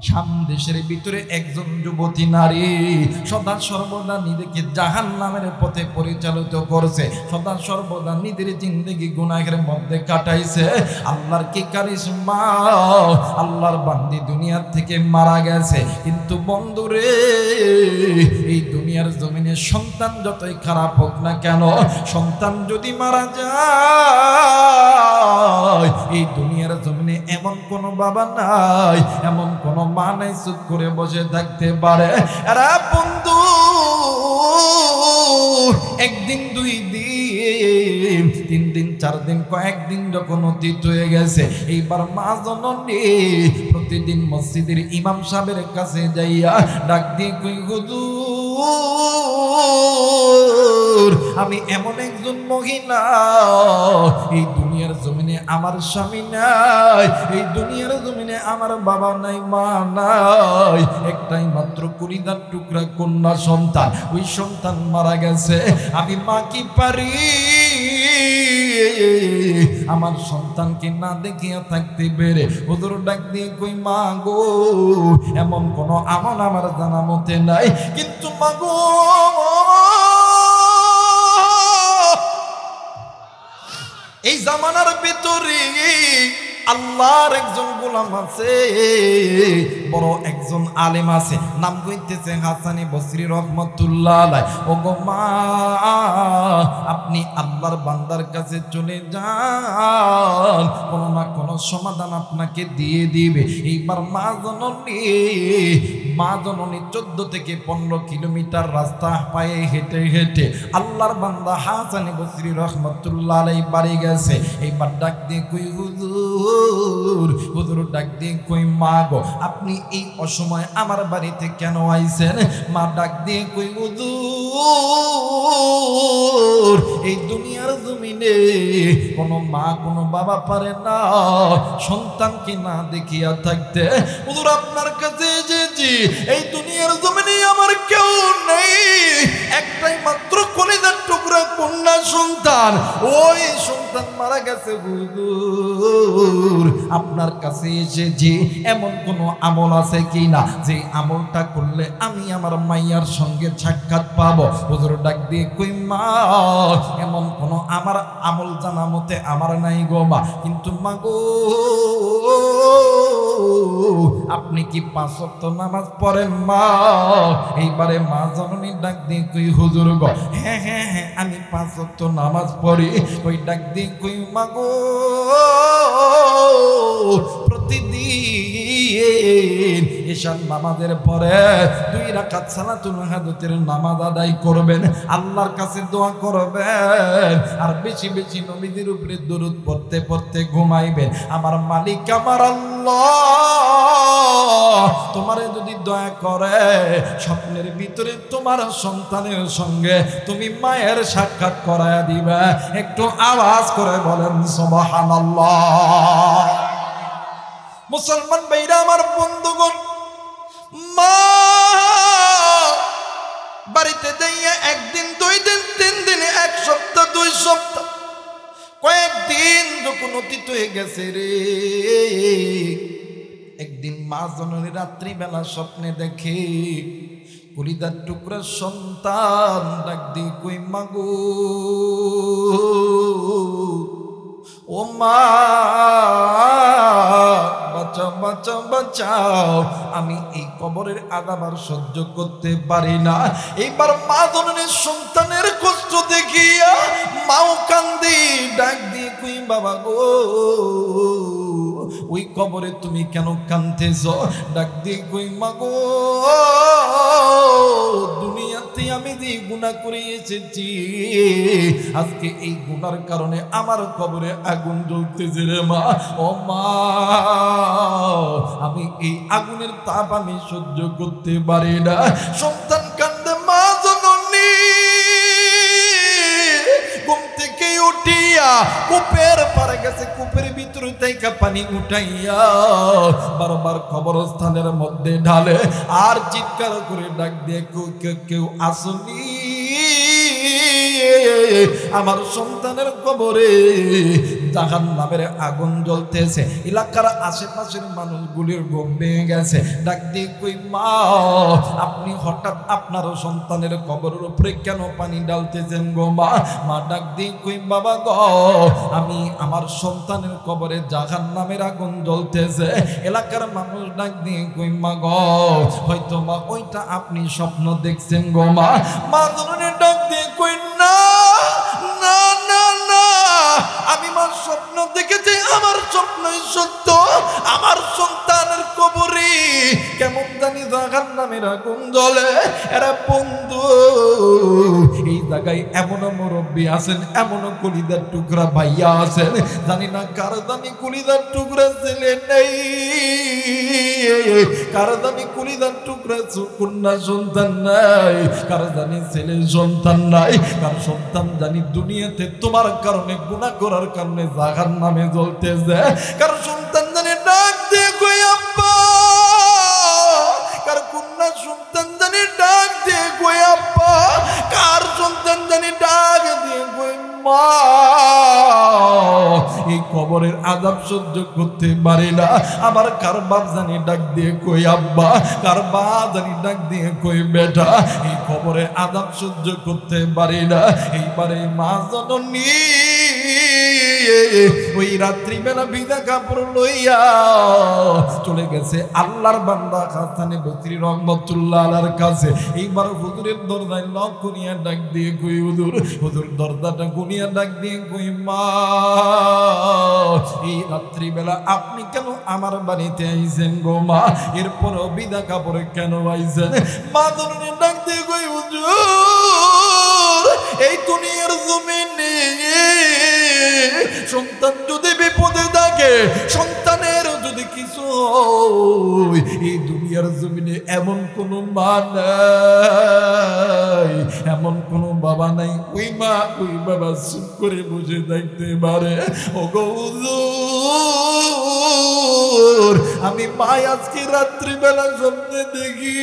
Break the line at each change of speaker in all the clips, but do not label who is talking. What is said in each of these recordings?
শাম দেশের ভিতরে একজন যুবতী নারী সদা সর্বদা নিজেকে জাহান্নামের পথে পরিচালিত করছে, সদা সর্বদা নিজের জিন্দেগি গুনাহের মধ্যে কাটাইছে। আল্লাহর কি কারিশমা, আল্লাহর বান্দি দুনিয়ার থেকে মারা গেছে। কিন্তু বন্ধুরে, এই দুনিয়ার জমিনে সন্তান যতই খারাপ হোক না কেন, সন্তান যদি মারা যায়, এই দুনিয়ার জমিনে এমন কোন বাবা নাই, এমন কোন মা নাই চুপ করে বসে থাকতে পারে। আরে বন্ধু, একদিন, দুই দিন, তিন দিন, চার দিন, কয়েকদিন যখন অতীত হয়ে গেছে, এইবার মা জননী প্রতিদিন মসজিদের ইমাম সাহেবের কাছে যাইয়া ডাক দিয়ে কই, হুজুর, আমি এমন একজন মহিলা, এই দুনিয়ার জমিনে আমার স্বামী নাই, এই দুনিয়ার জমিনে আমার বাবা নাই, মা নাই, একটাই মাত্র কলিজার টুকরা কন্যা সন্তান, ওই সন্তান মারা গেছে। আমি মা কি পারি আমার সন্তানকে না দেখিয়া থাকতে পেরে? হুজুর ডাক দিয়ে কই, মা গো, এমন কোন আমল আমার জানা মতে নাই, কিন্তু মা গো, এই জামানার ভিতরে আল্লাহর একজন গোলাম আছে, বড় একজন আলেম আছে, নাম কইতেছে হাসানি বসরি রহমাতুল্লাহ আলাইহি। ও গো মা, আপনি আল্লাহর বান্দার কাছে চলে যান, কোন না কোন সমাধান আপনাকে দিয়ে দিবে। এইবার মা জননী 14 থেকে 15 কিলোমিটার রাস্তা পায়ে হেঁটে হেঁটে আল্লাহর বান্দা হাসানি বসরি রহমাতুল্লাহ আলাইহি বাড়ি গেছে। এইবার ডাক দিয়ে কই, হুজুর ডাক দিয়ে কই, মা গো, আপনি এই অসময় আমার বাড়িতে কেন আইছেন? মা ডাক দিয়ে কই, হুজুর, এই দুনিয়ার জমিনে কোনো মা কোনো বাবা পারে না সন্তানকে না দেখিয়া থাকতে। হুজুর আপনার কাছে এসেছি, এই দুনিয়ার জমিনে আমার কেউ নেই, একটাই মাত্র কলিজার টুকরা কন্যা সন্তান, ওই সন্তান মারা গেছে। হুজুর আপনার কাছে এসেছি, এমন কোন আমল আছে কি না, যে আমলটা করলে আমি আমার মাইয়ার সঙ্গে সাক্ষাৎ পাবো? হুজুর ডাক দিয়ে কই, মা, এমন কোন আমার আমল জানা মতে আমার নাই গো মা, কিন্তু মা গো, আপনি কি 5 ওয়াক্ত নামাজ পড়েন মা? এইবারে মা জননী ডাক দিয়ে কই, হুজুর গো, হ্যাঁ হ্যাঁ হ্যাঁ, আমি 5 ওয়াক্ত নামাজ পড়ি। ওই ডাক দিয়ে কই, মা গো, প্রতিদিন ঈশার নামাজের পরে 2 রাকাত সালাতুল হাজতের নামাজ আদায় করবেন, আল্লাহর কাছে দোয়া করবেন, আর বেশি বেশি নবীদের উপরে দরুদ পড়তে পড়তে ঘুমাইবেন। আমার মালিক আমার আল্লাহ তোমারে যদি দয়া করে স্বপ্নের ভিতরে তোমার সন্তানের সঙ্গে তুমি মায়ের সাক্ষাৎ করায় দিবে। একটু আওয়াজ করে বলেন সুবহানাল্লাহ। মুসলমান ভাইরা আমার, বন্ধুগণ, মা বাড়িতে যাইয়া 1 দিন, 2 দিন, 3 দিন, 1 সপ্তাহ, 2 সপ্তাহ, কয়েকদিন যখন অতীত হয়ে গেছে রে, একদিন মা জননী রাত্রিবেলা স্বপ্নে দেখে কলিজার টুকরা সন্তান ডাক দিয়ে কই, মা গো, ও মা, বাঁচাও বাঁচাও বাঁচাও, আমি এই কবরের আযাব আর সহ্য করতে পারি না। এইবার মা জননীর সন্তানের কষ্ট দেখিয়া মাও কান্দি, ডাক দিয়ে কই, বাবা গো, ওই কবরে তুমি কেন কাঁদতেছ? ডাক দিয়ে কই, মা গো, দুনিয়াতে আমি যে গুনাহ করে এসেছি, আজকে এই গুনার কারণে আমার কবরে আগুন জ্বলতেছে রে মা। ও মা, আমি এই আগুনের তাপ আমি সহ্য করতে পারি না। সন্তান কান্দে, মা জননী ঘুম থেকে উঠিয়া কূপের পাড়ে গেছে, কূপের ভিতরে থেকে পানি উঠাইয়া বারবার কবরস্থানের মধ্যে ঢালে, আর চিৎকার করে ডাক দিয়ে, কেউ আসনি আমার সন্তানের কবরে জাহান্নামের আগুন জ্বলতেছে। এলাকার আশেপাশের মানুষগুলির ঘুম ভেঙে গেছে। ডাক দিয়ে কই মা, আপনি হঠাৎ আপনার সন্তানের কবরের উপরে কেন পানি ঢালতেছেন গো মা? মা ডাক দিয়ে কই বাবা গো, আমি আমার সন্তানের কবরে জাহান্নামের আগুন জ্বলতেছে। এলাকার মানুষ ডাক দিয়ে কই মা গো, হয়তো মা ওইটা আপনি স্বপ্ন দেখছেন গো মা। মা ধরনের ডাক দিয়ে কই না না না না, আমি মার স্বপ্ন দেখেছি, আমার স্বপ্নই সত্য। আমার সন্তানের কবরে কেমন জানি জাহান্নামের আগুন জ্বলে। এরা বন্ধু, এই জায়গায় এমন মুরব্বী আছেন, এমন কলিদার টুকরা ভাইয়া আছেন, জানি না কার জানি কলিদার টুকরা ছেলে নেই, কার জানি কলিদার টুকরা কন্যা সন্তান নাই, কার জানি ছেলে সন্তান নাই, কার সন্তান জানি দুনিয়াতে তোমার কারণে গুনাহ করার কারণে জাহান্নামে জ্বলতেছে। কার সন্তান জানি ডাক দিয়ে কই আব্বা, কার কন্যা সন্তান জানি ডাক দিয়ে কই আব্বা, কার সন্তান জানি ডাক দিয়ে কই মা। এই কবরের আযাব সহ্য করতে পারি না। আবার কার বাপ জানি ডাক দিয়ে কই আব্বা, কার মা জানি ডাক দিয়ে কই বেটা। এই কবরের আযাব সহ্য করতে পারি না। এইবারে মা জননী ওই রাত্রিবেলা বিদা কাপড় লইয়া চলে গেছে আল্লাহর বান্দা হাসান বসরি রহমাতুল্লাহ আলাইহির কাছে। এইবার হুজুরের দরজায় নক করিয়া ডাক দিয়ে কই হুজুর, হুজুর দরজাটা খুলিয়া ডাক দিয়ে কই মা, এই রাত্রিবেলা আপনি কেন আমার বাড়িতে আইছেন গো মা? এরপরও বিদা কাপড়ে কেন আইছেন? মা ধরনের ডাক দিয়ে কই হুজুর, এই দুনিয়ার জমিনে সন্তান যদি বিপদে থাকে, সন্তানের যদি কিছু হয়, এই দুনিয়ার জমিনে এমন কোন মা নাই, এমন কোন বাবা নাই ওই মা ওই বাবা চুপ করে বসে থাকতে পারে। ও গো হুজুর, আমি মা আজকে রাত্রিবেলা স্বপ্নে দেখি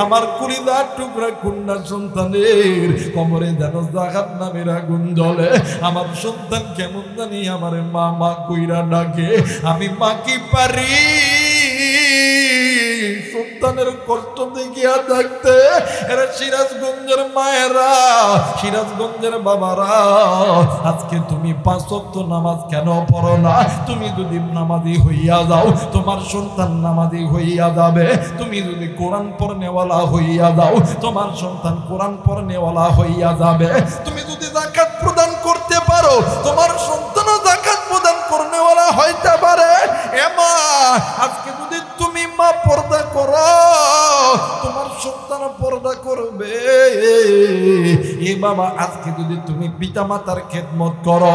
আমার কলিজার টুকরা কন্যা সন্তানের কবরে যেন জাহান্নামের আগুন জ্বলে। আমার সন্তান কেমন জানি আমার মা মা কইরা ডাকে। আমি মা কি পারি সন্তানের কষ্ট দেখিয়া থাকতে? এরা সিরাজগঞ্জের মায়েরা, সিরাজগঞ্জের বাবারা, আজকে তুমি 5 ওয়াক্ত নামাজ কেন পড়ো না? তুমি যদি নামাজি হইয়া যাও, তোমার সন্তান নামাজি হইয়া যাবে। তুমি যদি কোরআন পড়নেওয়ালা হইয়া যাও, তোমার সন্তান কোরআন পড়নেওয়ালা হইয়া যাবে। তুমি যদি যাকাত প্রদান করতে পারো, তোমার সন্তানও যাকাত প্রদান করনেওয়ালা হইতে পারে। এমা আজকে যদি তুমি মা পর্দা করো, তোমার সন্তান পর্দা করবে। এ বাবা আজকে যদি তুমি পিতা মাতার খেদমত করো,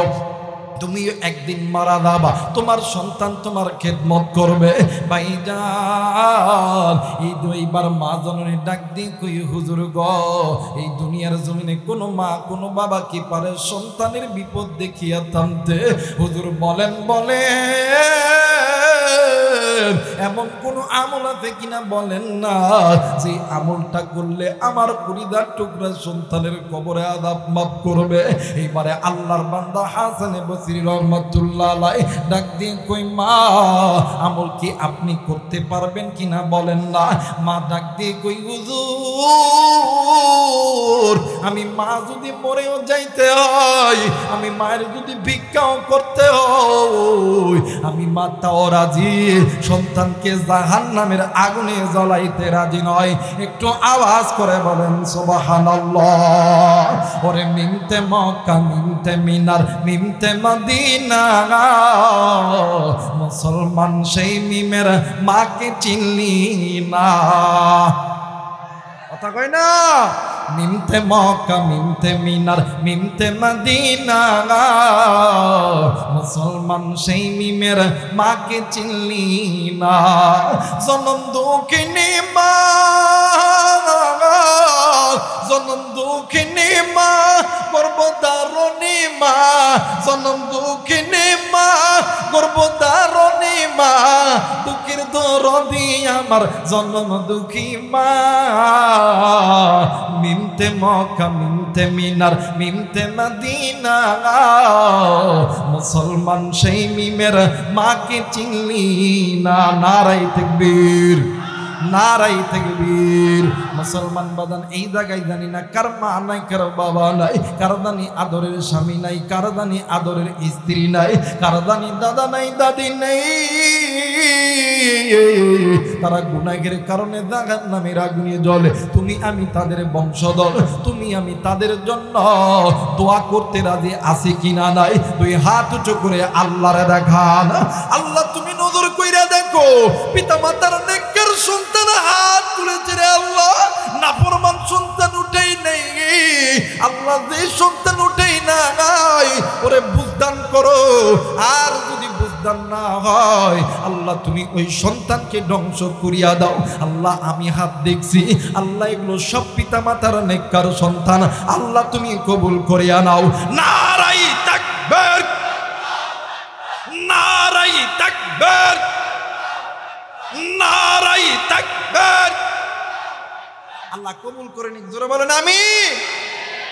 তুমি একদিন মারা যাবা, তোমার সন্তান তোমার খেদমত করবে। ভাইজান এই দুইবার মা জননী ডাক দিয়ে কই হুজুর গো, এই দুনিয়ার জমিনে কোনো মা কোনো বাবা কি পারে সন্তানের বিপদ দেখিয়া থামতে? হুজুর বলেন এমন কোন আমল আছে কিনা বলেন না, যে আমলটা করলে আমার কলিজার টুকরা সন্তানের কবরে আযাব মাফ করবে। এইবারে আল্লাহর বান্দা হাসান বসরি রহমাতুল্লাহ আলাইহি ডাক দিয়ে কই মা, আমল কি আপনি করতে পারবেন কিনা বলেন না? মা ডাক দিয়ে কই হুজুর, আমি মা যদি মরেও যাইতে হয়, আমি মায়ের যদি ভিক্ষাও করতে হয়, আমি মা তাও রাজি, সন্তানকে জাহান্নামের আগুনে জ্বলাইতে রাজি নয়। একটু আওয়াজ করে বলেন সুবহানাল্লাহ। ওরে মিমতে মক্কা মিমতে মিনার মিমতে মদিনা, মুসলমান সেই মিমের মাকে চিনলি না। কথা কয় না? মিমতে মক্কা মিমতে মিনার মিমতে মদিনা, মুসলমান সেই মিমের মাকে চিনলি না। জনম দুঃখিনী মা, জনম দুঃখিনী মা, গর্ভধারণী মা, জনম দুঃখিনী মা, গর্ভধারণী মা দুঃখের দরদি আমার জন্ম দুঃখী মা মিনতে মক্কা মিনতে মিনার মিনতে মদিনা মুসলমান সেই মিমের মাকে চিনলি না নারায়ে তাকবীর নারায়ে তাকবীর মুসলমান বাদান এই জায়গায় জানি না কার মা নাই কার বাবা নাই কার জানি আদরের স্বামী নাই কার জানি আদরের স্ত্রী নাই কার জানি দাদা নাই দাদি নাই তারা গুনাহের কারণে জাহান্নামের আগুনে জ্বলে তুমি আমি তাদের বংশধর তুমি আমি তাদের জন্য দোয়া করতে রাজি আছি কিনা নাই দুই হাত উঁচু করে আল্লাহরে দেখান আল্লাহ তুমি নজর কইরা দেখো পিতা মাতার নেককার সন্তান হাত তুলেছে রে আল্লাহ নাফরমান সন্তান উঠেই নেই আল্লাহ যে সন্তান উঠেই নাই ওরে বুঝদান করো আর যদি বুঝদান না হয় আল্লাহ তুমি ওই সন্তানকে ধ্বংস করিয়া দাও আল্লাহ আমি হাত দেখছি আল্লাহ এগুলো সব পিতা মাতার নেককার সন্তান আল্লাহ তুমি কবুল করিয়া নাও নারায়ে তাকবীর নারায়ে তাকবীর নারায়ে তাকবীর আল্লাহ কবুল করে নিক জোরে বলেন আমিন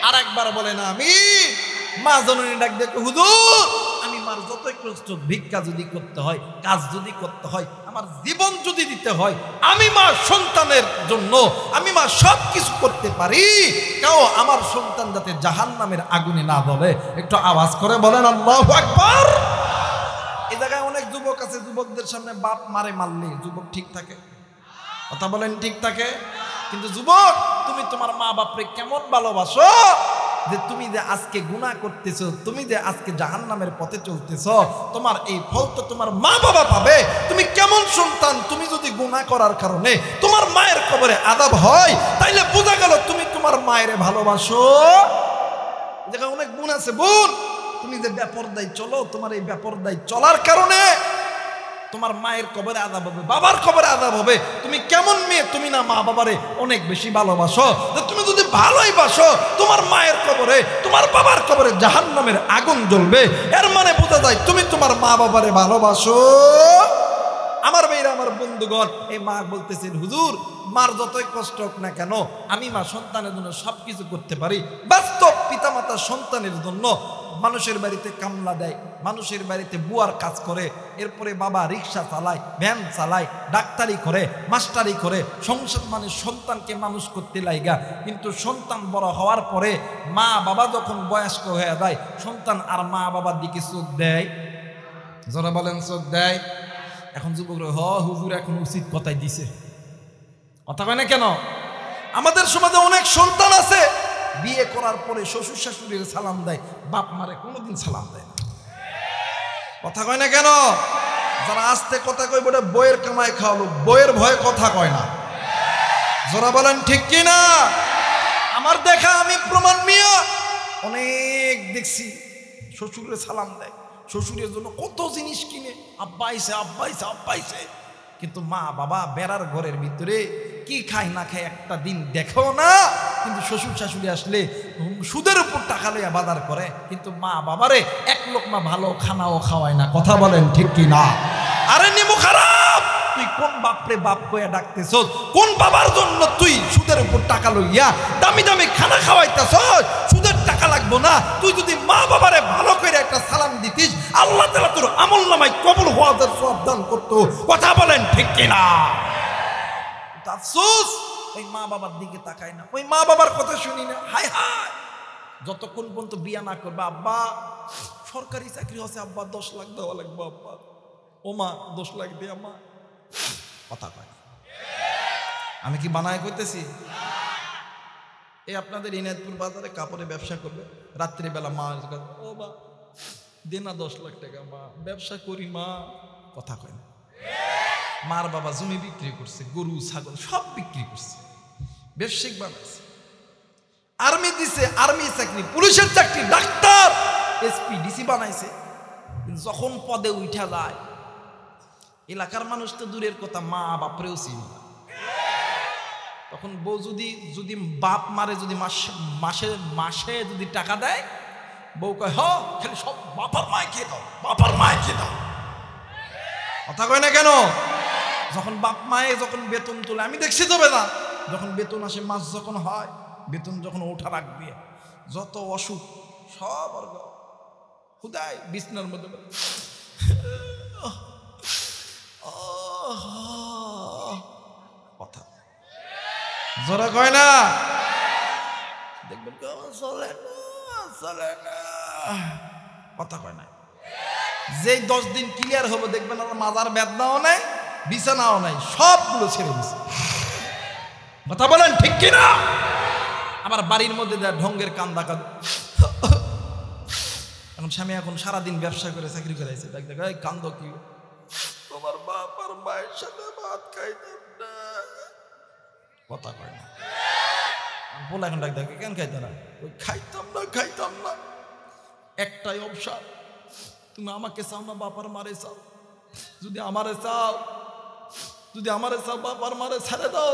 আর একবার বলেন আমিন মা জননী ডাক দেখো হুজুর আমি মার যতই কষ্ট ভিক্ষা যদি করতে হয় কাজ যদি করতে হয় আমার জীবন যদি দিতে হয় আমি মা সন্তানের জন্য আমি মা সব কিছু করতে পারি কেউ আমার সন্তান যাতে জাহান্নামের আগুনে না জ্বলে একটু আওয়াজ করে বলেন আল্লাহু আকবার এই জায়গায় অনেক যুবক আছে যুবকদের সামনে বাপ মারে মারলে যুবক ঠিক থাকে কথা বলেন ঠিক থাকে কিন্তু যুবক তুমি তোমার মা বাপরে কেমন ভালোবাসো যে তুমি যে আজকে গুনাহ করতেছো তুমি যে আজকে জাহান্নামের পথে চলতেছো তোমার এই ফল তো তোমার মা বাবা পাবে তুমি কেমন সন্তান তুমি যদি গুনাহ করার কারণে তোমার মায়ের কবরে আযাব হয় তাইলে বোঝা গেল তুমি তোমার মায়ের ভালোবাসো যেখানে অনেক গুণ আছে বোন তুমি যে বেপরদায় চলো তোমার এই বেপরদায় চলার কারণে তোমার মায়ের কবরে আযাব হবে বাবার কবরে আযাব হবে তুমি কেমন মেয়ে তুমি না মা বাবারে অনেক বেশি ভালোবাসো তুমি যদি ভালোই বাসো তোমার মায়ের কবরে তোমার বাবার কবরে জাহান্নামের আগুন জ্বলবে এর মানে বোঝা যায় তুমি তোমার মা বাবারে ভালোবাসো আমার ভাইরা আমার বন্ধুগণ এই মা বলতেছেন হুজুর মার যতই কষ্ট হোক না কেন আমি মা সন্তানের জন্য সবকিছু করতে পারি বাস্তব পিতামাতা সন্তানের জন্য মানুষের বাড়িতে কামলা দেয় মানুষের বাড়িতে বুয়ার কাজ করে এরপরে বাবা রিক্সা চালায় ভ্যান চালায় ডাক্তারি করে মাস্টারি করে সংসার মানে সন্তানকে মানুষ করতে লাইগা কিন্তু সন্তান বড় হওয়ার পরে মা বাবা যখন বয়স্ক হয়ে যায় সন্তান আর মা বাবার দিকে চোখ দেয় যারা বলেন চোখ দেয় এখন যুবকরা হুজুর এখন উচিত কথাই দিছে কথা কয় না কেন আমাদের সমাজে অনেক সন্তান আছে বিয়ে করার পরে শ্বশুর শাশুড়ির সালাম দেয় বাপ মারে কোনোদিন সালাম দেয় না কথা কয় না কেন যারা আস্তে কথা কয় বলে বইয়ের কামায় খাওয়ালো বইয়ের ভয়ে কথা কয় না যারা বলেন ঠিক কি না আমার দেখা আমি প্রমাণ মিয়া অনেক দেখছি শ্বশুরের সালাম দেয় শ্বশুরের জন্য কত জিনিস কিনে আব্বা আইছে কিন্তু মা বাবা বেড়ার ঘরের ভিতরে কি খায় না খায় একটা দিন দেখো না কিন্তু শ্বশুর শাশুড়ি আসলে সুদের উপর টাকা লইয়া বাজার করে কিন্তু মা বাবারে এক লোকমা ভালো খানাও খাওয়ায় না কথা বলেন ঠিক কি না আরে নিমু খারাপ তুই কোন বাপরে বাপ কইয়া ডাকতেছ কোন বাবার জন্য তুই সুদের উপর টাকা লইয়া দামি দামি খানা খাওয়াইতেছ সুদের টাকা লাগবো না তুই যদি মা বাবারে ভালো করে একটা সালাম দিতিস আল্লাহ তাআলা তোর আমলনামায় কবুল হওয়ার সওয়াব দান করতো কথা বলেন ঠিক কি না আফসোস ওই মা বাবার দিকে তাকায় না ওই মা বাবার কথা শুনি না হায় হায় যতক্ষণ পর্যন্ত বিয়া না করবে আব্বা সরকারি চাকরি হচ্ছে আব্বা 10 লাখ দেওয়া লাগবে আব্বা ও মা 10 লাখ দে আম্মা কথা কয় আমি কি বানায় কইতেছি এই আপনাদের ইনায়তপুর বাজারে কাপড়ে ব্যবসা করবে রাত্রিবেলা মা ও মা দে না 10 লাখ টাকা মা ব্যবসা করি মা কথা কয় না মার বাবা জমি বিক্রি করছে গরু ছাগল সব বিক্রি করছে ব্যবসায়িক বানাইছে আর্মি দিছে আর্মি চাকরি পুলিশের চাকরি ডাক্তার এসপি ডিসি বানাইছে যখন পদে উঠা যায় এলাকার মানুষ তো দূরের কথা মা বাপরেও চিনি না তখন বউ যদি বাপ মারে যদি মাসে যদি টাকা দেয় বউ কয় খালি সব বাপার মায় খেয়ে দাও বাপার মায় খেয়ে দাও কথা কয় না কেন? যখন বাপ মায়ে যখন বেতন তোলে, আমি দেখছি তো বেদা, যখন বেতন আসে, মাস যখন হয়, বেতন যখন ওঠা রাখবে, যত অসুখ সব অর্গ হুদায় বিছনার মধ্যে কথা জোরে কয় না, দেখবেন চলে না চলে না, কথা কয় না। যেই 10 দিন ক্লিয়ার হবো দেখবেন আর মাজার বেদনাও নাই, বিছানাও নাই, সবগুলো ছেড়ে দিছে। কথা বলেন ঠিক কিনা? আমার বাড়ির মধ্যে দেয় ঢঙ্গের কান্দা কাঁদ। এখন স্বামী এখন সারাদিন ব্যবসা করে চাকরি করে আছে, দেখ দেখ এই কান্দ কি, তোমার বাপ আর মায়ের সাথে ভাত খাইতাম না, কথা কয় না। বলে এখন ডাক দেখ কেন খাইতে না, খাইতাম না। একটাই অবসর, তুমি আমাকে চাও না বাপার মারে চাও, যদি আমারে চাও বাপার মারে ছেড়ে দাও,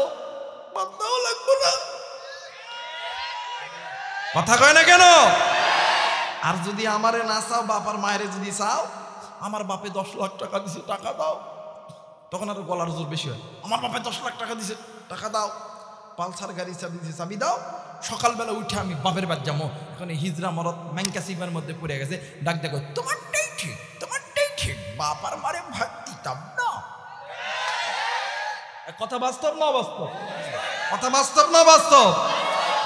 বাদ দাও লাগবো না। কথা কয় না কেন? আর যদি আমারে না চাও, বাপার মায়েরে যদি চাও, আমার বাপে 10 লাখ টাকা দিছে, টাকা দাও। তখন আর গলার জোর বেশি হয়, আমার বাপে 10 লাখ টাকা দিছে, টাকা দাও। পালসার গাড়ি চাবি দিছে, চাবি দাও। সকালবেলা উঠে আমি বাপের বাদ যাবো, এখন হিজরা মরদ ম্যাঙ্কাসিবার মধ্যে পড়ে গেছে, ডাক দেখো তোমারটাই ঠিক, বাপার মারে ভাত দিতাম না। কথা বাস্তব না বাস্তব? কথা বাস্তব না বাস্তব?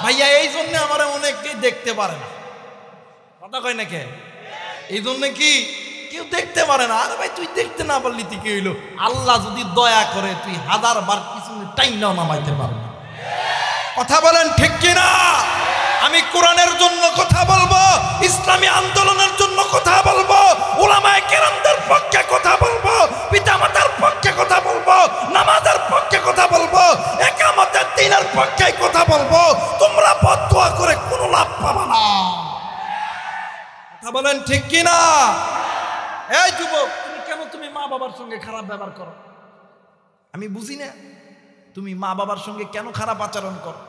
ভাইয়া এই জন্য আমার অনেকেই দেখতে পারে না, কথা কয় না কে? এই জন্য কি কেউ দেখতে পারে না। আরে ভাই তুই দেখতে না পারলি তুই কি হইলো? আল্লাহ যদি দয়া করে তুই 1000 বার পিছনে টাইনাও নামাইতে পারবি। কথা বলেন ঠিক কিনা? আমি কোরআনের জন্য কথা বলবো, ইসলামী আন্দোলনের জন্য কথা বলবো, উলামায়ে কেরামদের পক্ষে কথা বলবো, পিতামাতার পক্ষে কথা বলবো, নামাজের পক্ষে কথা বলবো, ইকামতের দ্বীনের পক্ষে কথা বলবো। তোমরা বদদুয়া করে কোনো লাভ পাবে না। কথা বলেন ঠিক কিনা? এই যুবক, তুমি মা বাবার সঙ্গে খারাপ ব্যবহার করো? আমি বুঝি না তুমি মা বাবার সঙ্গে কেন খারাপ আচরণ করো।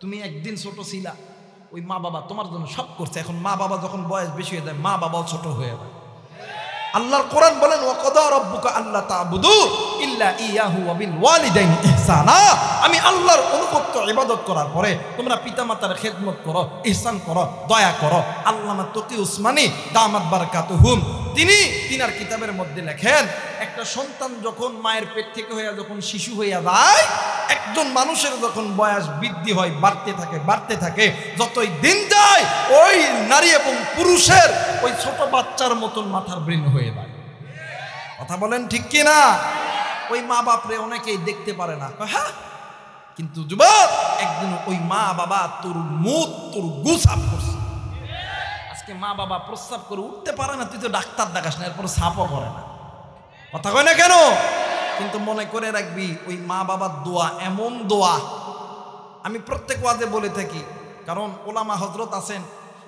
তুমি একদিন ছোট ছিলা, ওই মা বাবা তোমার জন্য সব করছে, এখন মা বাবা যখন বয়স বেশি হয়ে যায়, মা বাবাও ছোট হয়ে যায়। আল্লাহর কোরআন বলেন ওয়াকাদা রাব্বুকা আল্লা তা'বুদু ইল্লা ইয়াহু ওয়া বিল ওয়ালিদাইনি ইহসানা। আমি আল্লাহর অনুগত্য ইবাদত করার পরে তোমরা পিতামাতার খেদমত করো, ইহসান করো, দয়া করো। আল্লামা তকি উসমানী দামাত বারাকাতুহুম তিনার কিতাবের মধ্যে লেখেন, একটা সন্তান যখন মায়ের পেট থেকে হইয়া যখন শিশু হইয়া যায়, একজন মানুষের যখন বয়স বৃদ্ধি হয়, বাড়তে থাকে, যতই দিন যায় ওই নারী এবং পুরুষের ওই ছোট বাচ্চার মতন মাথার ব্রেন হয়ে যায়। কথা বলেন ঠিক কিনা? ওই মা বাপরে অনেকেই দেখতে পারে না, হ্যাঁ, কিন্তু যুবক একদিন ওই মা বাবা তোর গু সাফ করছে। আজকে মা বাবা প্রস্রাব করে উঠতে পারে না, তুই তো ডাক্তার দেখাস না, এরপর সাফও করে না। কথা কয় না কেন? কিন্তু মনে করে রাখবি, ওই মা বাবার দোয়া এমন দোয়া, আমি প্রত্যেক ওয়াজে বলে থাকি, কারণ ওলামা হজরত আছেন,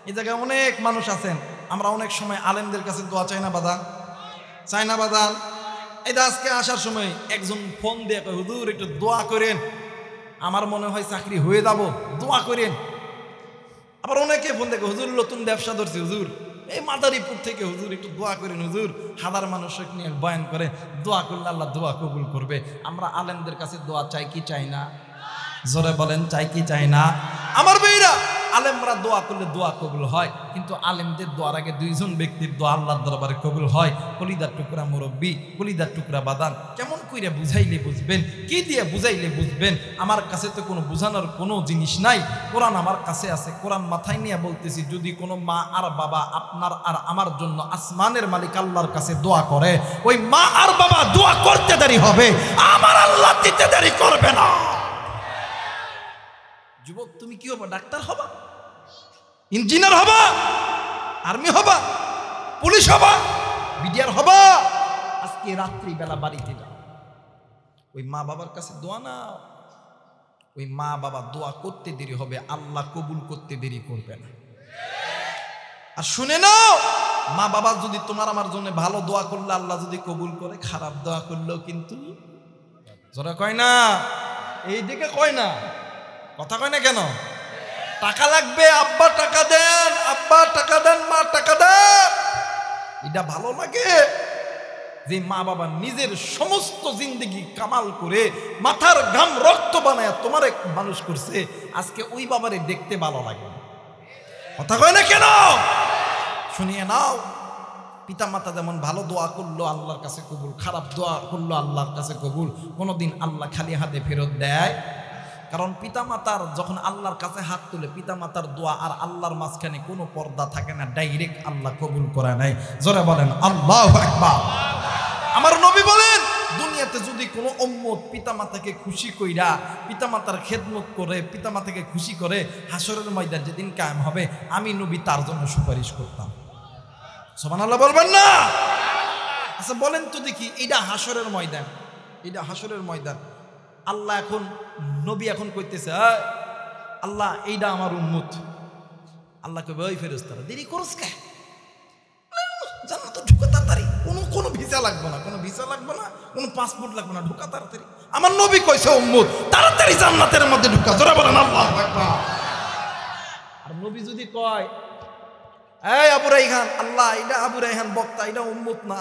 এই জায়গায় অনেক মানুষ আছেন, আমরা অনেক সময় আলেমদের কাছে দোয়া চাই না বাদান। এই আজকে আসার সময় একজন ফোন দিয়ে কয়, হুজুর একটু দোয়া করেন, আমার মনে হয় চাকরি হয়ে যাব, দোয়া করেন। আবার অনেকে ফোন দেখে, হুজুর নতুন ব্যবসা ধরছি, হুজুর এই মাদারীপুর থেকে, হুজুর একটু দোয়া করেন, হুজুর হাজার মানুষ নিয়ে বয়ান করে, দোয়া করলে আল্লাহ দোয়া কবুল করবে। আমরা আলেমদের কাছে দোয়া চাই কি চাই না? জোরে বলেন, চাই কি চাই না? আমার ভাইরা, আলেমরা দোয়া করলে দোয়া কবুল হয়, কিন্তু আলেমদের দোয়ার আগে 2 জন ব্যক্তির দোয়া আল্লাহর দরবারে কবুল হয়। কলিদার টুকরা মুরব্বী, কলিদার টুকরা বাদান। কেমন কইরা বুঝাইলে বুঝবেন? কি দিয়ে বুঝাইলে বুঝবেন? আমার কাছে তো কোনো বুঝানোর কোনো জিনিস নাই, কোরআন আমার কাছে আছে। কোরআন মাথায় নিয়ে বলতেছি, যদি কোনো মা আর বাবা আপনার আর আমার জন্য আসমানের মালিক আল্লাহর কাছে দোয়া করে, ওই মা আর বাবা দোয়া করতে দেরি হবে, আমার আল্লাহ দিতে দেরি করবে না। যুবক, তুমি কি হবা? ডাক্তার হবা, ইঞ্জিনিয়ার হবা, আর্মি হবা, পুলিশ হবা, বিডিআর হবা? আজকে রাত্রি বেলা বাড়িতে যাও, ওই মা বাবার কাছে দোয়া না, ওই মা বাবা দোয়া করতে দেরি হবে, আল্লাহ কবুল করতে দেরি করবে না। আর শুনে নাও, মা বাবা যদি তোমার আমার জন্য ভালো দোয়া করলে আল্লাহ যদি কবুল করে, খারাপ দোয়া করলেও কিন্তু যারা কয় না, এই দিকে কয় না, কথা কয় না কেন? টাকা লাগবে, আব্বা টাকা দেন, আব্বা টাকা দেন, মা টাকা দেন, এটা ভালো লাগে? যে মা বাবা নিজের সমস্ত জিন্দগি কামাল করে মাথার ঘাম রক্ত বানায় তোমার এক মানুষ করছে, আজকে ওই বাবারে দেখতে ভালো লাগে না। কথা কয় না কেন? শুনিয়ে নাও, পিতা মাতা যেমন ভালো দোয়া করলো আল্লাহর কাছে কবুল, খারাপ দোয়া করলো আল্লাহর কাছে কবুল, কোনোদিন আল্লাহ খালি হাতে ফেরত দেয়? কারণ পিতা মাতার যখন আল্লাহর কাছে হাত তুলে পিতা মাতার দোয়া আর আল্লাহর মাঝখানে কোনো পর্দা থাকে না, ডাইরেক্ট আল্লাহ কবুল করে নেয়। জোরে বলেন আল্লাহু আকবার। আমার নবী বলেন, দুনিয়াতে যদি কোনো উম্মত পিতা মাতাকে খুশি কইরা পিতা মাতার খেদমত করে পিতা মাতাকে খুশি করে, হাসরের ময়দান যেদিন কায়েম হবে আমি নবী তার জন্য সুপারিশ করতাম। সুবহানাল্লাহ বলবেন না? আচ্ছা বলেন তো দেখি, এটা হাসরের ময়দান, এটা হাসরের ময়দান। আল্লাহ এখন নবী এখন কইতেছে, আল্লাহ এইটা আমার উম্মত। আল্লাহ কইবে, ওই ফেরেশতারা দেরি করছ কে? জান্নাতে ঢুকে তাড়াতাড়ি, কোনো ভিসা লাগবে না, কোনো ভিসা লাগবে না, কোনো পাসপোর্ট লাগবে না, ঢুকা তাড়াতাড়ি। আমার নবী কইছে উম্মত তাড়াতাড়ি জান্নাতের মধ্যে ঢুকা। জোরে বলেন আল্লাহু আকবার। আর নবী যদি কয়, এই আবু রাইহান, আল্লাহ এটা আবু রাইহান বক্তা, এটা উম্মত না,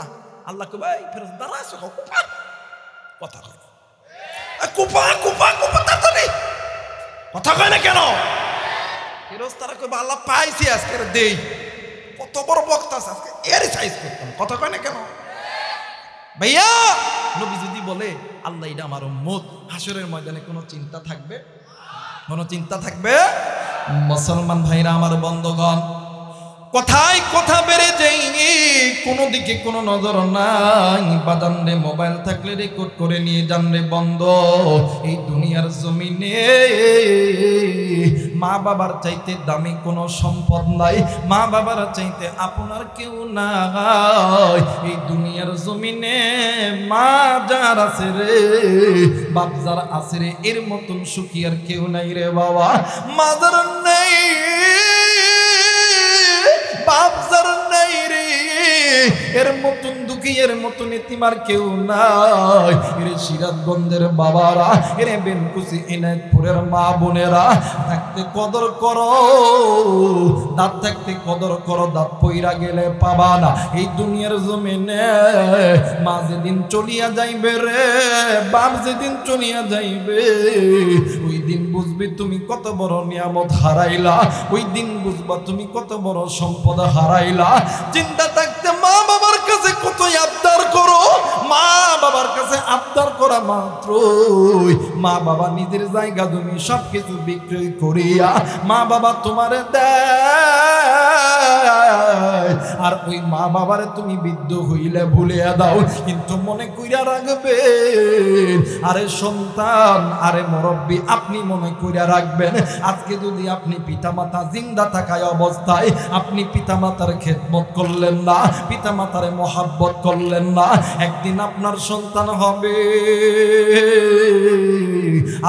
আল্লাহ কইবে, এই ফেরেশতা দাঁড়া আছো, কথা কয় না, কুপা কুপা কুপা তাড়াতাড়ি, কথা কয় না কেন? ফেরেশতারা কইবে, আল্লাহ পাইছি আজকে দেই, কত বড় বক্তা আছে আজকে, এর সাইজ করতাম, কথা কয় না কেন? ভাইয়া নবী যদি বলে আল্লাহ এটা আমার উম্মত, হাসরের ময়দানে কোনো চিন্তা থাকবে? কোনো চিন্তা থাকবে? মুসলমান ভাইরা আমার বন্ধুগণ, কথায় কথা বেড়ে যায়নি, কোনো দিকে কোনো নজর নাই। বাদান রে মোবাইল থাকলে রেকর্ড করে নিয়ে যান রে বন্ধ। এই দুনিয়ার জমিনে মা বাবার চাইতে দামি কোনো সম্পদ নাই, মা বাবার চাইতে আপনার কেউ নাই। এই দুনিয়ার জমিনে মা যার আছে রে, বাপ যার আছে রে, এর মতন সুখী আর কেউ নাই রে বাবা। মা যার নেই, বাপ যার নাই রে, এর মতন দুঃখী, এর মতন এতিমার কেউ নাই। এরে সিরাজগঞ্জের বাবারা, এরে বেনকুচি এনায়তপুরের মা বোনেরা, থাকতে কদর করো, দাঁত থাকতে কদর করো, দাঁত পইরা গেলে পাবা না। এই দুনিয়ার জমিনে মা যেদিন চলিয়া যাইবে রে, বাপ যেদিন চলিয়া যাইবে, ওই দিন বুঝবি তুমি কত বড় নিয়ামত হারাইলা, ওই দিন বুঝবা তুমি কত বড় সম্পদ হারাইলা। চিন্তা থাকতে মা বাবার কাছে কত আবদার করো, মা বাবার কাছে আবদার করা মাত্রই মা বাবা নিজের জায়গা জমি সবকিছু বিক্রয় করিয়া মা বাবা তোমারে দেয়। আর ওই মা বাবারে তুমি বৃদ্ধ হইলে ভুলিয়া দাও, কিন্তু মনে কইরা রাখবে, আরে সন্তান, আরে মুরব্বী, আপনি মনে কইরা রাখবেন, আজকে যদি আপনি পিতামাতা জিন্দা থাকায় অবস্থায় আপনি পিতামাতার খেদমত করলেন না, পিতামাতারে মহাব্বত করলেন না, একদিন আপনার সন্তান হবে,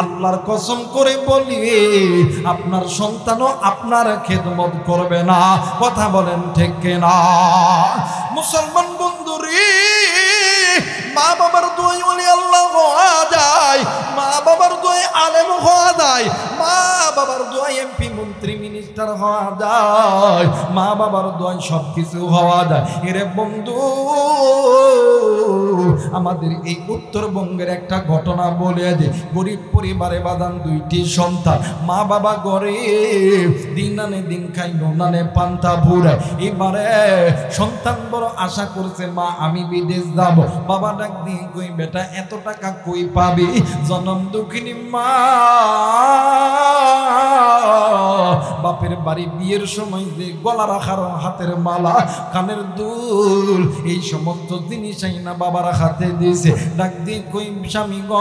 আল্লাহর কসম করে বলি, আপনার সন্তানও আপনার খেদমত করবে না। কথা বলেন ঠিক কিনা? মুসলমান বন্ধুরে, মা বাবার দোয়াই ওলি আল্লাহ হওয়া যায়, মা বাবার দোয়াই আলেম হওয়া যায়, মা বাবার দোয়াই এমপি মন্ত্রী মিনিস্টার হওয়া যায়, মা বাবার দোয়াই সব কিছু হওয়া যায়। এরে বন্ধু, আমাদের এই উত্তরবঙ্গের একটা ঘটনা বলে যে, গরিব পরিবারে বাদান দুইটি সন্তান, মা বাবা গরিব, দিন আনে দিন খাই নুনানে পান্তা ভুরে। এবারে সন্তান বড় আশা করছে, মা আমি বিদেশ যাব। বাবা ডাক দিয়ে কই, বেটা এত টাকা কই পাবি? জনম দুঃখিনী মা বাপের বাড়ি বিয়ের সময় যে গলা রাখার হাতের মালা, কানের দুল, এই সমস্ত জিনিস আইনা বাবার হাতে দিয়েছে। ডাক দিয়ে কই, স্বামী গ,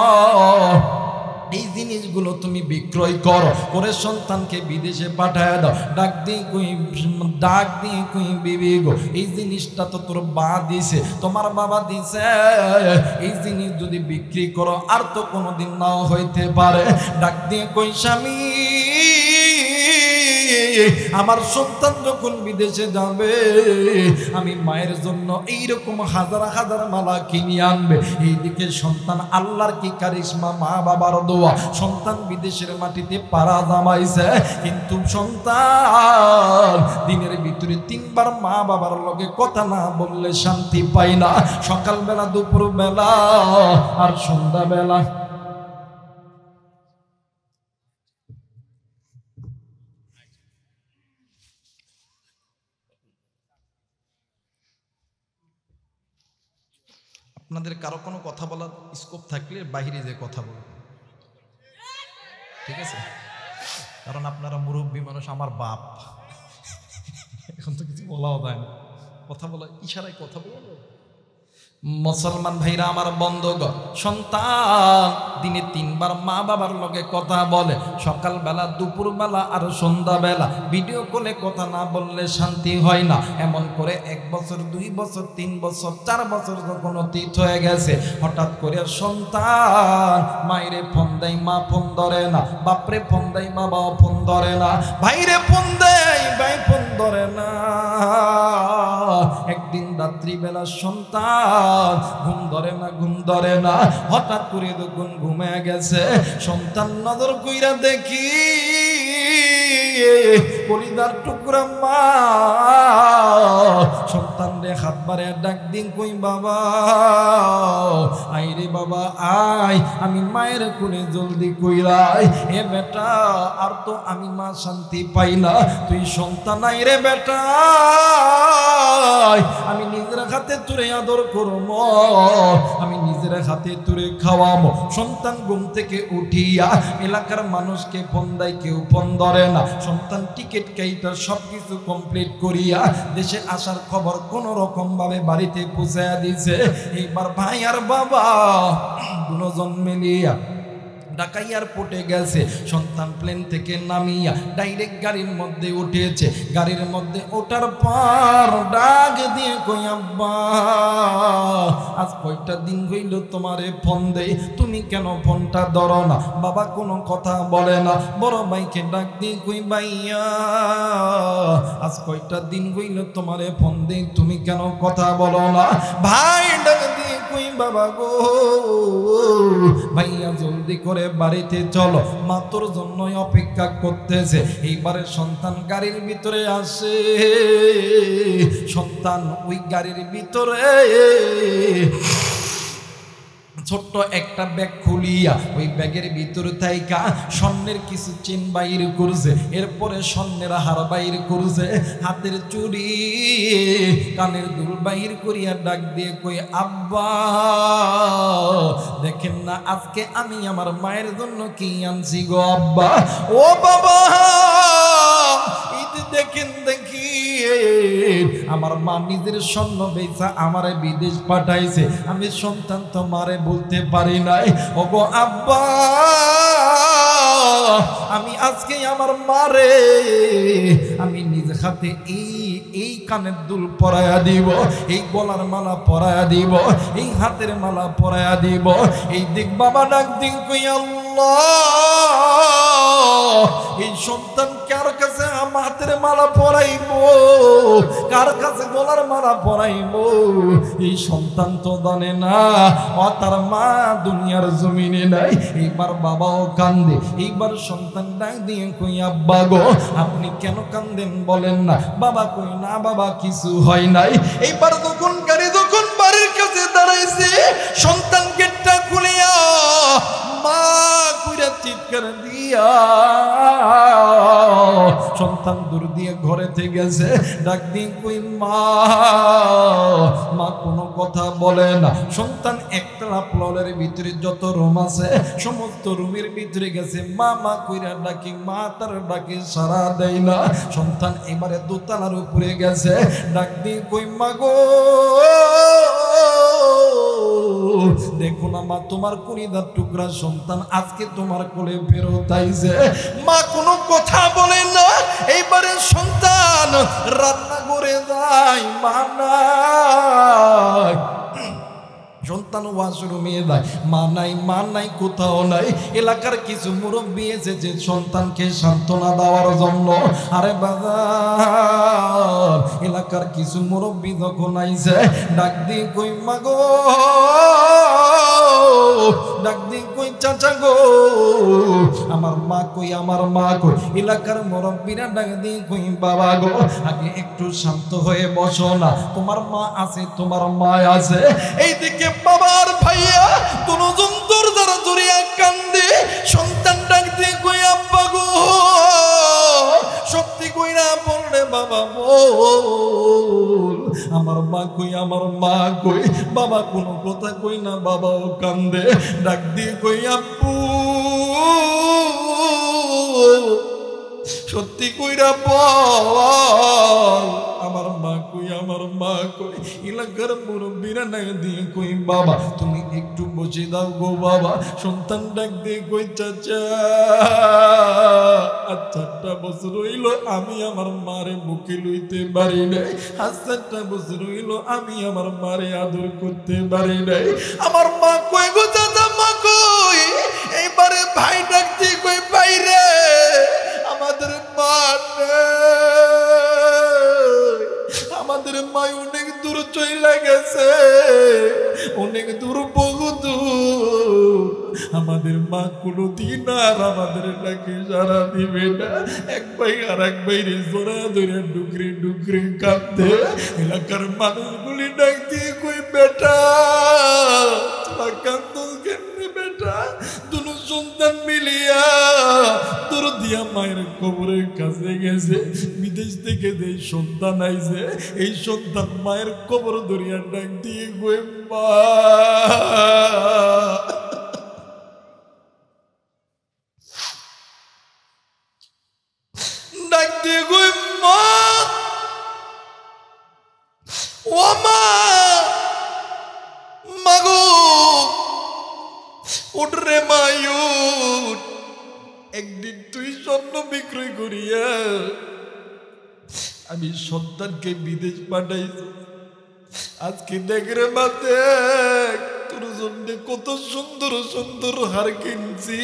এই জিনিসগুলো তুমি বিক্রয় করো, করে সন্তানকে বিদেশে পাঠায় দাও। ডাক দিয়ে কই বিবি গো, এই জিনিসটা তো তোর বা দিছে, তোমার বাবা দিছে, এই জিনিস যদি বিক্রি করো আর তো কোনোদিন নাও হইতে পারে। ডাক দিয়ে কই, স্বামী আমার সন্তান যখন বিদেশে যাবে আমি মায়ের জন্য এইরকম হাজার হাজার মালা কিনে আনবে। এইদিকে সন্তান আল্লাহর কি কারিশমা, মা বাবার দোয়া, সন্তান বিদেশের মাটিতে পাড়া জমাইছে, কিন্তু সন্তান দিনের ভিতরে 3 বার মা বাবার লগে কথা না বললে শান্তি পায় না। সকালবেলা, দুপুর বেলা আর সন্ধ্যাবেলা। আপনাদের কারো কোনো কথা বলার স্কোপ থাকলে বাহিরে যে কথা বলবেন, ঠিক আছে? কারণ আপনারা মুরব্বী মানুষ, আমার বাপ, এখন তো কিছু বলাও যায় না, কথা বলা ইশারায় কথা বলবো। মুসলমান ভাইরা আমার বন্ধুগণ, সন্তান দিনে 3 বার মা বাবার লগে কথা বলে, সকালবেলা, দুপুরবেলা আর সন্ধ্যাবেলা। ভিডিও কলে কথা না বললে শান্তি হয় না। এমন করে 1 বছর, 2 বছর, 3 বছর, 4 বছর যখন অতীত হয়ে গেছে, হঠাৎ করে সন্তান মায়েরে ফোন দেয়, মা ফোন ধরে না, বাপরে ফোন দেয়, বাবাও ফোন ধরে না, ভাইরে ফোন দেয়, ভাই ফোন ধরে না। একদিন রাত্রিবেলা সন্তান ঘুম ধরে না, হঠাৎ করে যখন ঘুমে গেছে, সন্তান নজর কইরা দেখি কলিদার টুকরা মা সন্তান রে হাত বাড়ে ডাক দিন, কই বাবা, আই রে বাবা আয়, আমি মায়ের কোলে জলদি কইরাই। এ বেটা, আর তো আমি মা শান্তি পাই না, তুই সন্তান আই রে বেটা, আমি নিজের হাতে তুরে আদর করব, আমি নিজের হাতে তুরে খাওয়াবো। সন্তান ঘুম থেকে উঠিয়া এলাকার মানুষকে ফোন দেয়, কেউ ফোন ধরে না। সন্তান টিকিট কাইটা সবকিছু কমপ্লিট করিয়া দেশে আসার খবর কোন রকম ভাবে বাড়িতে পৌঁছায়া দিছে। এইবার ভাই আর বাবা দুজন মিলিয়া ঢাকা এয়ারপোর্টে গেছে। সন্তান প্লেন থেকে নামিয়া ডাইরেক্ট গাড়ির মধ্যে উঠেছে। গাড়ির মধ্যে ওঠার পর ডাক দিয়ে কই, আব্বা আজ কয়টা দিন হইল তোমারে ফোন দেই, তুমি কেন ফোনটা ধরো না? বাবা কোনো কথা বলে না। বড় ভাইকে ডাক দিয়ে কই, ভাইয়া আজ কয়টা দিন হইল তোমারে ফোন দেই, তুমি কেন কথা বলো না? ভাই ডাক দিয়ে কই, বাবা গো, ভাইয়া জলদি করে বাড়িতে চলো, মা তোর জন্যই অপেক্ষা করতেছে। এইবারে সন্তান গাড়ির ভিতরে আসে। সন্তান ওই গাড়ির ভিতরে ছোট্ট একটা ব্যাগ খুলিয়া ওই ব্যাগের ভিতরে থাইকা স্বর্ণের কিছু চেন বাইর করছে, এরপরে স্বর্ণের হার বাইর করছে, হাতের চুড়ি, কানের দুল বাইর করিয়া ডাক দিয়ে কই, আব্বা দেখেন না আজকে আমি আমার মায়ের জন্য কি আনছি গো আব্বা। ও বাবা দেখেন দেখি, আমার মা নিজের স্বর্ণ বেচা আমারে বিদেশ পাঠাইছে, আমি সন্তান তো মারে বলতে পারি নাই। ওগো আব্বা, আমি আজকে আমার মারে আমি নিজ হাতে এই কানের দুল পরায়া দিব, এই গলার মালা পরায়া দিব, এই হাতের মালা পরায়া দিব। এই দিক বাবা ডাক দিন কই, আল্লাহ এই সন্তান কার কাছে আমার হাতের মালা পরাইবো, কার কাছে গলার মালা পরাইবো? এই সন্তান তো জানে না ও তার মা দুনিয়ার জমিনে নাই। এইবার বাবাও কান্দে। এইবার সন্তান ডাক দিয়ে কই, আব্বা গো আপনি কেন কান্দেন বলেন না? বাবা কই, না বাবা কিছু হয় নাই। এইবার যখন গাড়ি যখন বাড়ির কাছে দাঁড়াইছে, সন্তান গেটটা খুলিয়া মা কইরা চিৎকার দিয়া সন্তান দূর দিয়ে ঘরে থেকে গেছে। ডাক দিয়ে কই, মা মা কোনো কথা বলে না। সন্তান একতলা ফ্লোরের ভিতরে যত রুম আছে সমস্ত রুমের ভিতরে গেছে, মা মা কইরা ডাকি, মা তার ডাকি সারা দেয় না। সন্তান এবারে দোতলার উপরে গেছে, ডাক দিয়ে কই, মা গো দেখো না মা, তোমার কলিজার টুকরা সন্তান আজকে তোমার কোলে ফেরত আইছে। মা কোনো কথা বলে না। এইবারে সন্তান রান্না করে যায়, মা নাই। সন্তান ওয়াশরুমে যায়, মা নাই কোথাও নাই। এলাকার কিছু মুরব্বী এসেছে সন্তানকে সান্ত্বনা দেওয়ার জন্য। আরে বাজার, এলাকার কিছু মুরব্বী যখন আইছে ডাক দিয়ে কই মা গো, ডাক দিয়ে কই চাচা গো, আমার মা কই, আমার মা কই। এলাকার মুরব্বীরা ডাক দিয়ে কই বাবা গো, আগে একটু শান্ত হয়ে বসো না, তোমার মা আছে, তোমার মা আছে। এইদিকে বাবার ভাইয়া কোন জন্তুর দ্বারা জড়িয়া কান্দে, সন্তান ডাক দিয়ে কই আব্বা গো, সত্যি কইরা বললে বাবা বল, আমার মা কই, আমার মা কই। বাবা কোনো কথা কই না, বাবাও কান্দে, ডাক দিয়ে কই আব্বু সত্যি কইরা বল, আমার মা কই, আমার মা কই। এলাকার মুরব্বীরা ডাক দিয়ে কই বাবা তুমি একটু বসে দাও গো বাবা। সন্তান ডাক দিয়ে কই চাচা, 4টা বছর হইল আমি আমার মারে বুকে লইতে পারি নাই, 4টা বছর হইল আমি আমার মারে আদর করতে পারি নাই। আমার মা কই গো চাচা, মা কই। এইবারে ভাই ডাক দিয়ে কই বাইরে আমাদের মা নেই, আমাদের মা অনেক দূর চলে গেছে, অনেক দূর, বহু দূর। আমাদের মা কোনোদিন আর আমাদের ডাকে সারা দিবে না। এক ভাই আর এক ভাইরে জোড়া ধরে ডুকরে ডুকরে কাঁদতে। এলাকার মানুষগুলি ডাক দিয়ে কই বেটা তোরা কান্দোস কেমনে বেটা? দুনো সন্তান মিলিয়া তোর দিয়া মায়ের কবরের কাছে গেছে। বিদেশ থেকে যে সন্তান আইছে, এই সন্তান মায়ের কবর ধরিয়া ডাক দিয়ে কই মা, ডাক দিয়ে কই মা, ও মা, মাগো উঠ রে মায়ুট, একদিন তুই স্বর্ণ বিক্রয় করিয়া আমি সন্তানকে বিদেশ পাঠাইছি। আজকে দেখ রে মা, দেখ তোর জন্য কত সুন্দর সুন্দর হার কিনছি,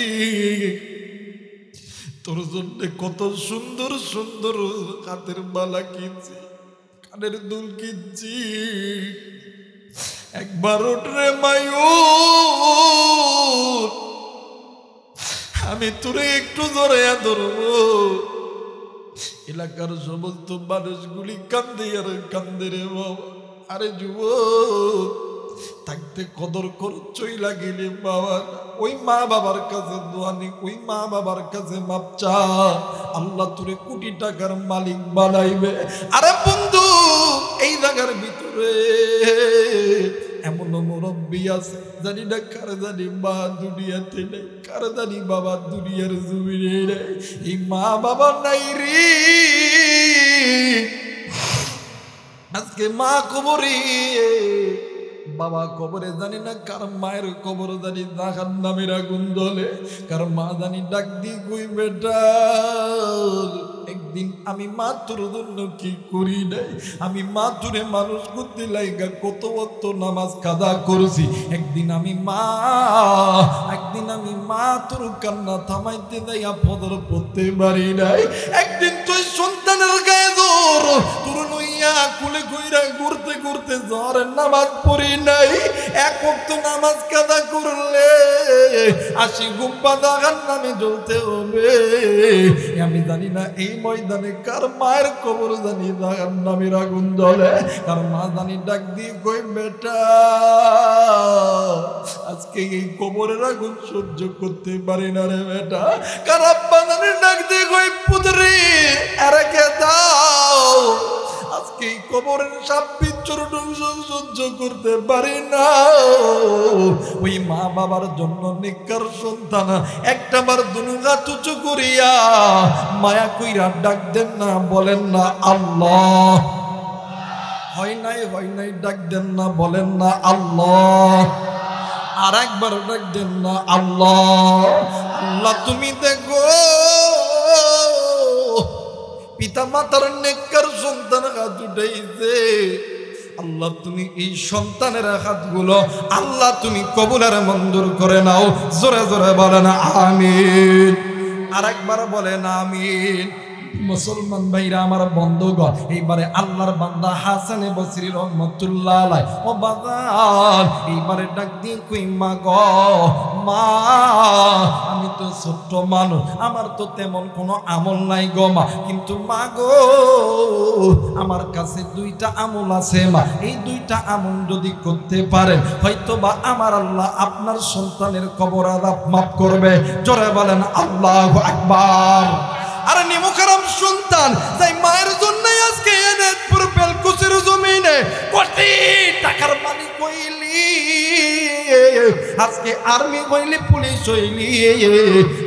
তোর জন্য কত সুন্দর সুন্দর হাতের মালা কিনছি, কানের দুল কিনছি। একবার ওঠ রে মায়ুট, আমি তোরে একটু জড়াইয়া ধরবো। এলাকার সমস্ত মানুষগুলি কান্দে আর কান্দে রে বাবা। আরে যুবক, থাকতে কদর করো, চইলা গেলে বাবা ওই মা বাবার কাছে দোয়া নে, ওই মা বাবার কাছে মাপ চা, আল্লাহ তোরে কোটি টাকার মালিক বানাইবে। আরে বন্ধু, এই জায়গার ভিতরে এমন মুরব্বী আছে জানি না কার জানি মা দুনিয়াতে নেই, কার জানি বাবা দুনিয়ার জমিনে নেই। এই মা বাবা নাই রে, আজকে মা কবরে, বাবা কবরে, জানি না কার মায়ের কবর জানি জাহান নামের আগুন জ্বলে, কার মা জানি ডাক দিয়ে কই বেটা একদিন আমি মা তোর জন্য কি করি নাই, আমি মা তোরে মানুষ করতে লাইগা কত ওয়াক্ত নামাজ কাজা করছি, একদিন আমি মা তোর কান্না থামাইতে যাইয়া ফজর পড়তে পারি নাই, একদিন তুই সন্তানের গায়ে জোর তোর লইয়া কুলে কইরা ঘুরতে ঘুরতে জোরের নামাজ পড়ি নাই, এক ওয়াক্ত নামাজ কাজা করলে 80 গুম্পা জাহান নামে জ্বলতে হবে। আমি জানি না এই ময়দানে কার মায়ের কবর জানি জাহান নামের আগুন জ্বলে, কার মা জানি ডাক দিয়ে কই বেটা আজকে এই কবরের আগুন সহ্য করতে পারি না রে বেটা, কার আব্বা জানি ডাক দিয়ে কই পুত্রে এরাকে দাও, আজকে এই কবরের সাপ বিচ্ছুর সহ্য করতে পারি না। ওই মা বাবার জন্য নিকার সন্তান একটা বার দুনুগা তুচু করিয়া মায়া কইরা ডাক দেন না, বলেন না আল্লাহ। হয় নাই ডাক দেন না, বলেন না আল্লাহ। আর একবার ডাক দেন না আল্লাহ। আল্লাহ তুমি দেখো পিতা মাতার নেককার সন্তান হাত উঠাইছে, আল্লাহ তুমি এই সন্তানের হাতগুলো আল্লাহ তুমি কবুলের মঞ্জুর করে নাও। জোরে জোরে বলেন আমিন। আরেকবার বলেন আমিন। মুসলমান ভাইরা আমার বন্ধুগণ, এইবারে আল্লাহর বান্দা হাসানে বসরি রহমাতুল্লাহ আলাইহি ও বাজান এইবারে ডাক দিয়ে কই মা গো মা, আমি তো ছোট্ট মানুষ, আমার তো তেমন কোনো আমল নাই গো মা, কিন্তু মা গো আমার কাছে দুইটা আমল আছে মা, এই দুইটা আমল যদি করতে পারেন হয়তো বা আমার আল্লাহ আপনার সন্তানের কবর আযাব মাফ করবে। জোরে বলেন আল্লাহু আকবার। আর নিমুখারাম সন্তান তাই মায়ের জন্যই আজকে এনায়তপুর বেলকুচির জমিনে কোটি টাকার মালিক হইলি, আজকে আর্মি হইলি, পুলিশ হইলি,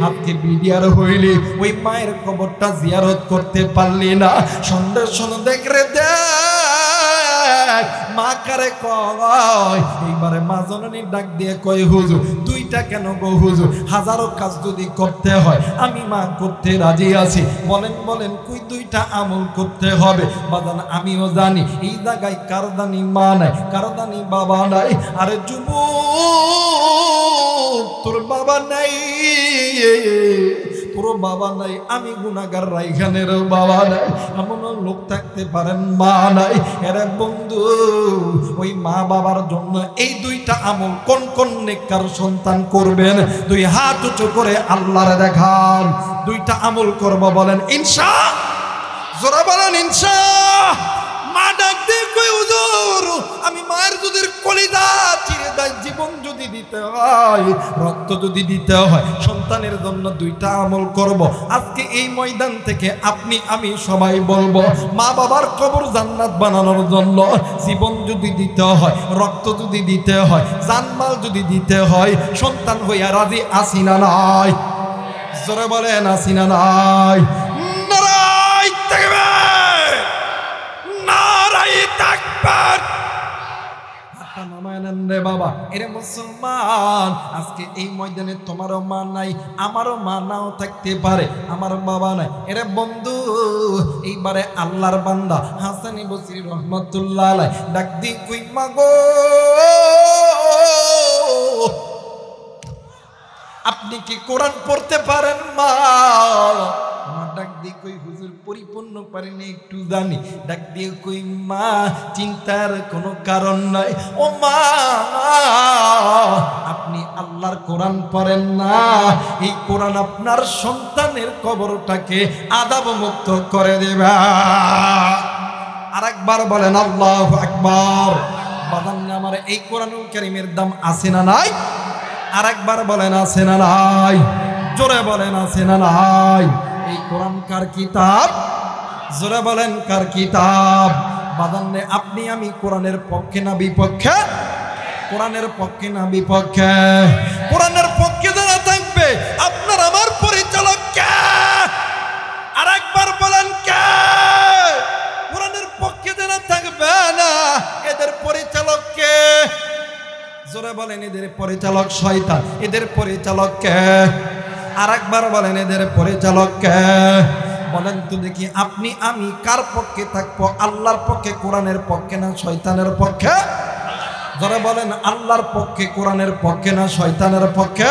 আজকে বিডিআর হইলি, ওই মায়ের কবরটা জিয়ারত করতে পারলি না। সন্ধ্যে সন্ধ্যে দেখ রে দেখ মা কারে কয়, এইবারে মা জননী ডাক দিয়ে কয় হুজুর দুইটা কেন গো হুজুর, হাজারো কাজ যদি করতে হয় আমি মা করতে রাজি আছি। বলেন বলেন কই দুইটা আমল করতে হবে? বাজান আমিও জানি এই জায়গায় কারদানি মা নাই, কারদানি বাবা নাই। আরে যুবক তোর বাবা নাই, তোর বাবা নাই, আমি গুনাহগার রাইখানের বাবা নাই, এমন লোক থাকতে পারেন মা নাই। এরে বন্ধু ওই মা বাবার জন্য এই দুইটা আমল কোন কোন নেককার সন্তান করবেন? দুই হাত উঁচু করে আল্লাহরে দেখান। দুইটা আমল করব বলেন ইনশা, জোরে বলেন ইনশা। মা ডাক দিয়ে কই হুজুর আমি মায়ের দুধের কলিজা চিরে দেয় জীবন যদি দিতে হয়, রক্ত যদি দিতে হয়, সন্তানের জন্য দুইটা আমল করব। আজকে এই ময়দান থেকে আপনি আমি সবাই বলবো মা বাবার কবর জান্নাত বানানোর জন্য জীবন যদি দিতে হয়, রক্ত যদি দিতে হয়, জানমাল যদি দিতে হয়, সন্তান হইয়া রাজি আছি না নাই? জোরে বলেন আছি না নাই? নারায়ে তাকবীর, নারায়ে তাকবীর। বাবা এরে মুসলমান, আজকে এই ময়দানে তোমারও মা নাই, আমারও মা নাও থাকতে পারে, আমার বাবা নাই। এরে বন্ধু এইবারে আল্লাহর বান্দা হাসানি বসরি রহমাতুল্লাহ আলাইহি ডাক দি কই মা গো আপনি কি কোরআন পড়তে পারেন মা? মা ডাক দিয়ে কই হুজুর পরিপূর্ণ পারিনি, একটু জানি। ডাক দিয়ে কই মা চিন্তার কোনো কারণ নাই, ও মা আপনি আল্লাহর কোরআন পড়েন না, এই কোরআন আপনার সন্তানের কবরটাকে আযাব মুক্ত করে দেবে। আরেকবার বলেন আল্লাহু আকবার। বাদান আমার এই কোরআনুল কারীমের দাম আছে না নাই? আরেকবার বলেন আছে না নাই? জোরে বলেন আছে না নাই? এই কোরআন কার কিতাব? জোরে বলেন কার কিতাব? বাদান্নে আপনি আমি কোরআনের পক্ষে না বিপক্ষে? কোরআনের পক্ষে না বিপক্ষে? কোরআনের পক্ষে যারা থাকবে আপনার আমার পরিচালক কে? আরেকবার বলেন কে? কোরআনের পক্ষে যারা থাকবে না এদের পরিচালক কে? জোরে বলেন এদের পরিচালক শয়তান, এদের পরিচালক কে? আরেকবার বলেন এদের পরিচালক কে? বলেন তো দেখি আপনি আমি কার পক্ষে থাকবো? আল্লাহর পক্ষে, কোরআনের পক্ষে না শয়তানের পক্ষে? যারা বলেন আল্লাহর পক্ষে, কোরআনের পক্ষে না শয়তানের পক্ষে?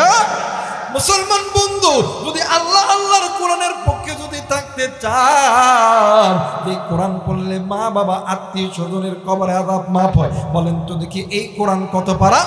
মুসলমান বন্ধু যদি আল্লাহ আল্লাহর কোরআনের পক্ষে যদি থাকতে চান, এই কোরআন পড়লে মা বাবা আত্মীয় স্বজনের কবরে আযাব মাফ হয়। বলেন তো দেখি এই কোরআন কত পারা?